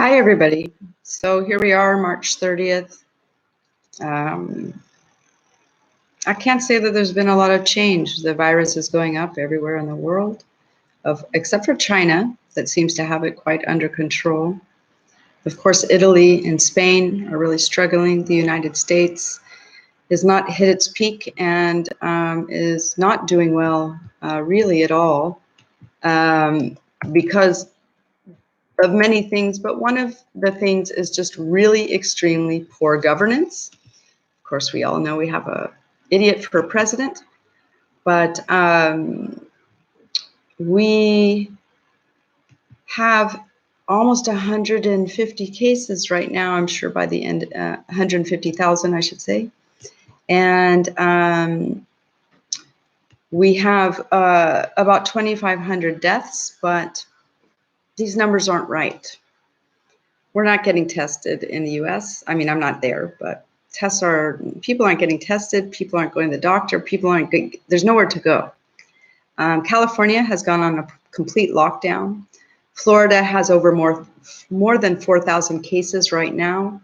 Hi, everybody. So here we are, March 30th. I can't say that there's been a lot of change. The virus is going up everywhere in the world, except for China, that seems to have it quite under control. Of course, Italy and Spain are really struggling. The United States has not hit its peak and is not doing well really at all because of many things, but one of the things is just really extremely poor governance. Of course, we all know we have a idiot for president, but we have almost 150 cases right now. I'm sure by the end, 150,000, I should say, and we have about 2,500 deaths, but these numbers aren't right. We're not getting tested in the US. I mean, I'm not there, but people aren't getting tested. People aren't going to the doctor. There's nowhere to go. California has gone on a complete lockdown. Florida has more than 4,000 cases right now,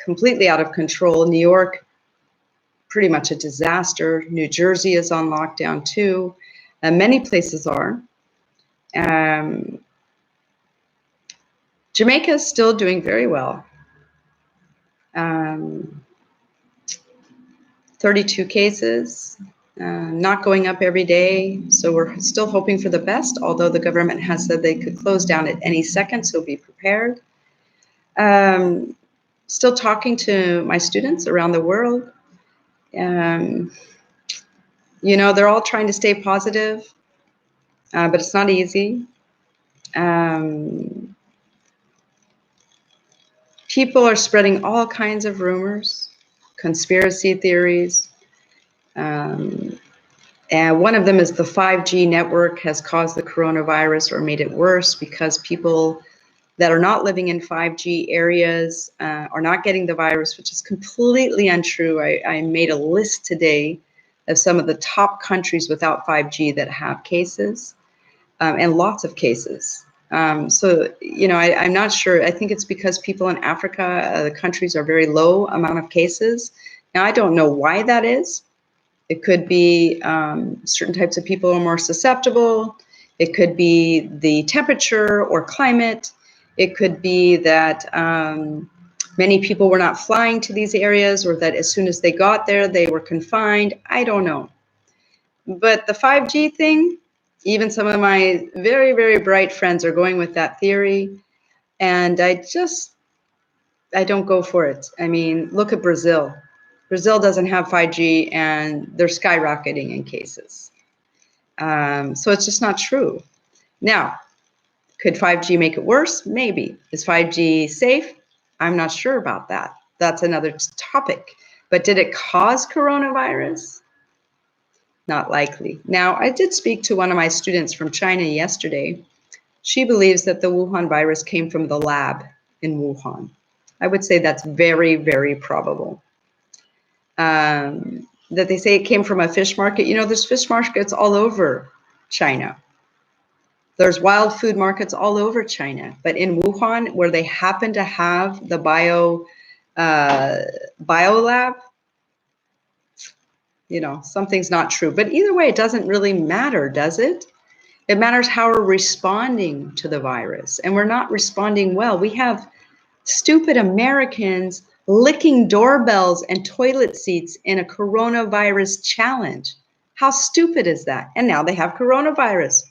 completely out of control. New York, pretty much a disaster. New Jersey is on lockdown too. Many places are. Jamaica is still doing very well. 32 cases, not going up every day. So we're still hoping for the best, although the government has said they could close down at any second, so be prepared. Still talking to my students around the world. You know, they're all trying to stay positive, but it's not easy. People are spreading all kinds of rumors, conspiracy theories. And one of them is the 5G network has caused the coronavirus or made it worse because people that are not living in 5G areas are not getting the virus, which is completely untrue. I made a list today of some of the top countries without 5G that have cases, and lots of cases. So, you know, I'm not sure. I think it's because people in Africa, the countries are very low amount of cases. Now, I don't know why that is. It could be certain types of people are more susceptible. It could be the temperature or climate. It could be that many people were not flying to these areas, or that as soon as they got there, they were confined. I don't know. But the 5G thing, even some of my very, very bright friends are going with that theory. And I don't go for it. I mean, look at Brazil. Brazil doesn't have 5G and they're skyrocketing in cases. So it's just not true. Now, could 5G make it worse? Maybe. Is 5G safe? I'm not sure about that. That's another topic. But did it cause coronavirus? Not likely. Now, I did speak to one of my students from China yesterday. She believes that the Wuhan virus came from the lab in Wuhan. I would say that's very, very probable. That they say it came from a fish market. You know, there's fish markets all over China. There's wild food markets all over China. But in Wuhan, where they happen to have the bio lab, you know, something's not true. But either way, it doesn't really matter, does it? It matters how we're responding to the virus. And we're not responding well. We have stupid Americans licking doorbells and toilet seats in a coronavirus challenge. How stupid is that? And now they have coronavirus.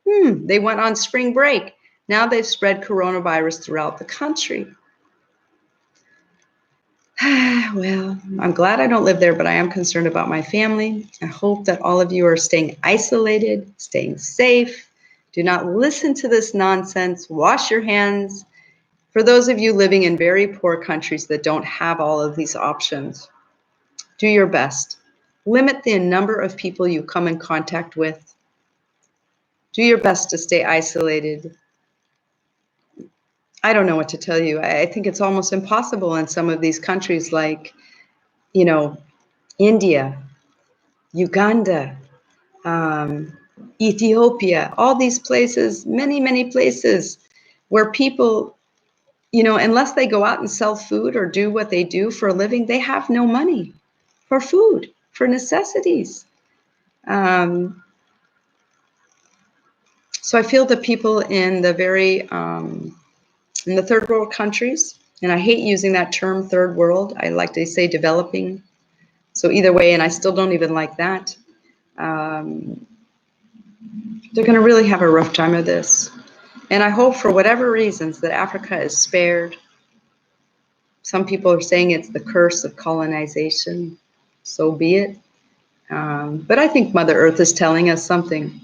They went on spring break. Now they've spread coronavirus throughout the country. Well, I'm glad I don't live there, but I am concerned about my family. I hope that all of you are staying isolated, staying safe. Do not listen to this nonsense. Wash your hands. For those of you living in very poor countries that don't have all of these options, do your best. Limit the number of people you come in contact with. Do your best to stay isolated. I don't know what to tell you. I think it's almost impossible in some of these countries like, you know, India, Uganda, Ethiopia, all these places, many, many places. where people, unless they go out and sell food or do what they do for a living, they have no money for food, for necessities. So I feel the people in the in the third world countries, and I hate using that term third world. I like to say developing. So either way, and I still don't even like that. They're going to really have a rough time of this. And I hope for whatever reasons that Africa is spared. Some people are saying it's the curse of colonization. So be it. But I think Mother Earth is telling us something.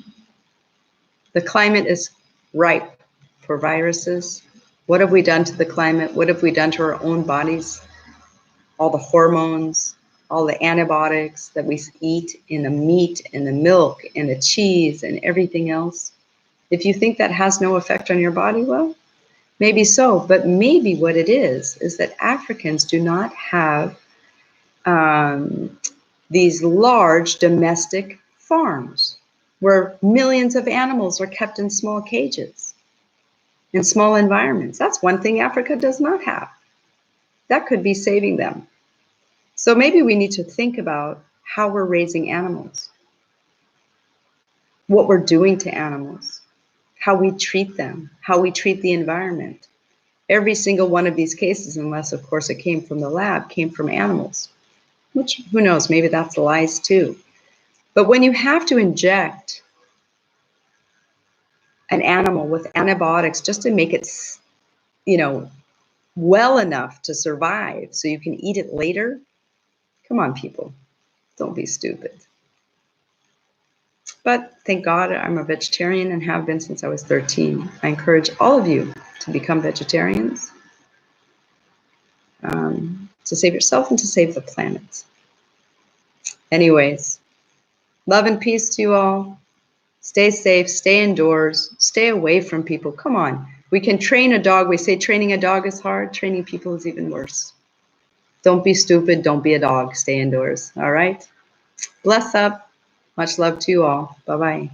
The climate is ripe for viruses. What have we done to the climate? What have we done to our own bodies? All the hormones, all the antibiotics that we eat in the meat and the milk and the cheese and everything else. If you think that has no effect on your body, well, maybe so. But maybe what it is that Africans do not have these large domestic farms where millions of animals are kept in small cages, in small environments. That's one thing Africa does not have. That could be saving them. So maybe we need to think about how we're raising animals, what we're doing to animals, how we treat them, how we treat the environment. Every single one of these cases, unless of course it came from the lab, came from animals, which who knows, maybe that's lies too. But when you have to inject an animal with antibiotics just to make it, well enough to survive so you can eat it later, come on, people, don't be stupid. But thank God I'm a vegetarian and have been since I was 13. I encourage all of you to become vegetarians, to save yourself and to save the planet. Anyways, love and peace to you all. Stay safe, stay indoors, stay away from people. Come on. We can train a dog. We say training a dog is hard. Training people is even worse. Don't be stupid. Don't be a dog. Stay indoors. All right? Bless up. Much love to you all. Bye-bye.